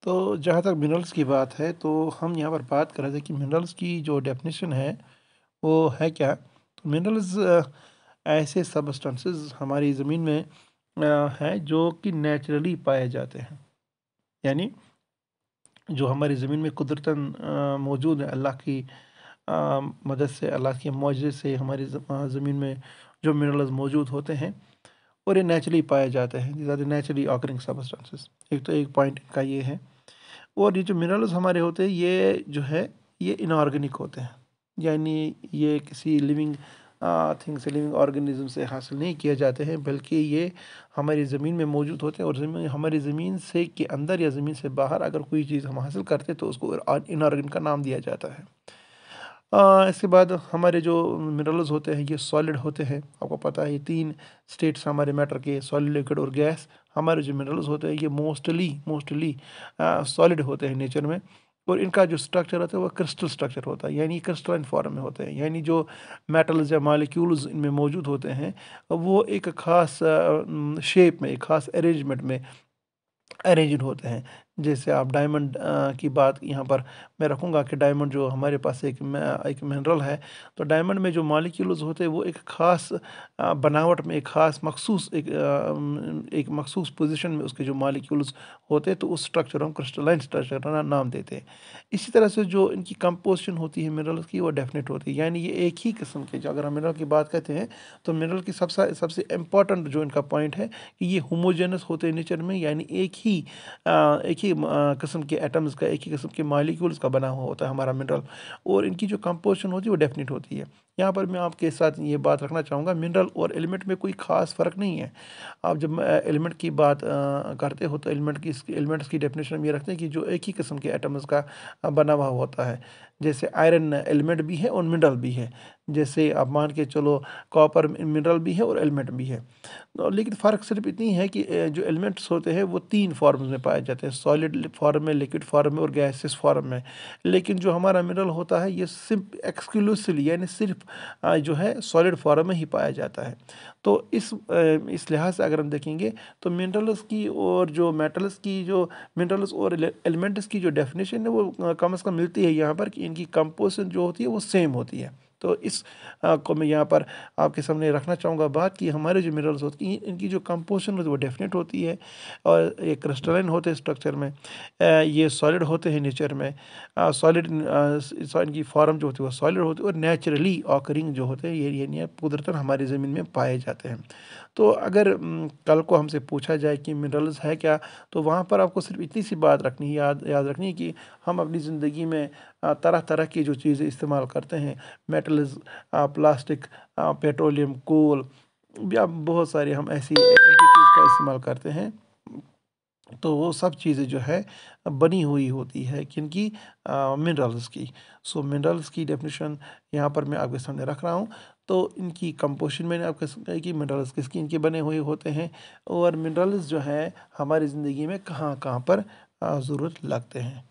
तो जहाँ तक मिनरल्स की बात है तो हम यहाँ पर बात कर रहे थे कि मिनरल्स की जो डेफिनेशन है वो है क्या। तो मिनरल्स ऐसे सबस्टेंसेस हमारी ज़मीन में हैं जो कि नेचुरली पाए जाते हैं, यानी जो हमारी ज़मीन में कुदरतन मौजूद है। अल्लाह की मदद से, अल्लाह के मुआवजे से हमारी ज़मीन में जो मिनरल्स मौजूद होते हैं और ये नेचुरली पाए जाते हैं। ज़्यादा नेचुरली ऑकरिंग सबस्टेंसेस, एक तो एक पॉइंट का ये है। और ये जो मिनरल्स हमारे होते हैं ये जो है ये इनऑर्गेनिक होते हैं, यानी ये किसी लिविंग थिंग से, लिविंग ऑर्गेनिज्म से हासिल नहीं किए जाते हैं, बल्कि ये हमारी ज़मीन में मौजूद होते हैं। और हमारी ज़मीन से के अंदर या ज़मीन से बाहर अगर कोई चीज़ हम हासिल करते हैं तो उसको इनऑर्गेनिक का नाम दिया जाता है। इसके बाद हमारे जो मिनरल्स होते हैं ये सॉलिड होते हैं। आपको पता है ये तीन स्टेट्स हमारे मैटर के, सॉलिड, लिक्विड और गैस। हमारे जो मिनरल्स होते हैं ये मोस्टली सॉलिड होते हैं नेचर में। और इनका जो स्ट्रक्चर होता है वो क्रिस्टल स्ट्रक्चर होता है, यानी क्रिस्टलाइन फॉर्म में होते हैं। यानी जो मेटल्स या मॉलिक्यूल्स इनमें मौजूद होते हैं वो एक ख़ास शेप में, एक ख़ास अरेंजमेंट में अरेंज्ड होते हैं। जैसे आप डायमंड की बात यहाँ पर मैं रखूँगा कि डायमंड जो हमारे पास एक मिनरल है। तो डायमंड में जो मॉलिक्यूल्स होते हैं वो एक ख़ास बनावट में, एक ख़ास एक मखसूस पोजीशन में उसके जो मॉलिक्यूल्स होते हैं, तो उस स्ट्रक्चर हम क्रिस्टलाइन स्ट्रक्चर का नाम देते हैं। इसी तरह से जो इनकी कंपोजिशन होती है मिनरल्स की वो डेफिनेट होती है, यानी ये एक ही किस्म के, जो अगर हम मिनरल की बात करते हैं तो मिनरल की सबसे सबसे इम्पॉर्टेंट जो इनका पॉइंट है कि ये होमोजेनस होते हैं नेचर में, यानी एक ही किस्म के एटम्स का, एक ही किस्म के मॉलिक्यूल्स का बना हुआ होता है हमारा मिनरल। और इनकी जो कंपोजिशन होती है वो डेफिनेट होती है। यहाँ पर मैं आपके साथ ये बात रखना चाहूँगा, मिनरल और एलिमेंट में कोई ख़ास फ़र्क नहीं है। आप जब एलिमेंट की बात करते हो तो एलिमेंट्स की डेफिनेशन हम ये रखते हैं कि जो एक ही किस्म के एटम्स का बना हुआ होता है। जैसे आयरन एलिमेंट भी है और मिनरल भी है। जैसे आप मान के चलो कॉपर मिनरल भी है और एलिमेंट भी है। लेकिन फ़र्क सिर्फ इतनी है कि जो एलिमेंट्स होते हैं वो तीन फॉर्म्स में पाए जाते हैं, सॉलिड फॉर्म में, लिक्विड फॉर्म में और गैसियस फॉर्म में। लेकिन जो हमारा मिनरल होता है ये सिर्फ एक्सक्लूसिवली, यानी सिर्फ जो है सॉलिड फॉर्म में ही पाया जाता है। तो इस लिहाज से अगर हम देखेंगे तो मिनरल्स की और जो मेटल्स की, जो मिनरल्स और एलिमेंट्स की जो डेफिनेशन है वो कम से कम मिलती है यहाँ पर, कि इनकी कंपोजिशन जो होती है वो सेम होती है। तो इस को मैं यहाँ पर आपके सामने रखना चाहूँगा बात, कि हमारे जो मिनरल्स होती हैं इनकी जो कंपोजिशन होती है वो डेफिनेट होती है। और ये क्रिस्टलाइन होते हैं स्ट्रक्चर में, ये सॉलिड होते हैं नेचर में, सॉलिड इनकी फॉर्म जो होती है वो सॉलिड होती है, और नेचुरली ऑकरिंग जो होते हैं ये कुदरतन हमारी ज़मीन में पाए जाते हैं। तो अगर कल को हमसे पूछा जाए कि मिनरल्स है क्या, तो वहाँ पर आपको सिर्फ इतनी सी बात रखनी है, याद रखनी है कि हम अपनी ज़िंदगी में तरह तरह की जो चीज़ें इस्तेमाल करते हैं, मेटल्स, प्लास्टिक, पेट्रोलियम, कोल, या बहुत सारे हम ऐसी एंटिटीज़ का इस्तेमाल करते हैं। तो वो सब चीज़ें जो है बनी हुई होती है किनकी, मिनरल्स की। सो मिनरल्स की डेफिनेशन यहाँ पर मैं आपके सामने रख रहा हूँ। तो इनकी कंपोजिशन मैंने आपको समझाई कि मिनरल्स किसकी इनके बने हुए होते हैं, और मिनरल्स जो है हमारी ज़िंदगी में कहाँ कहाँ पर ज़रूरत लगते हैं।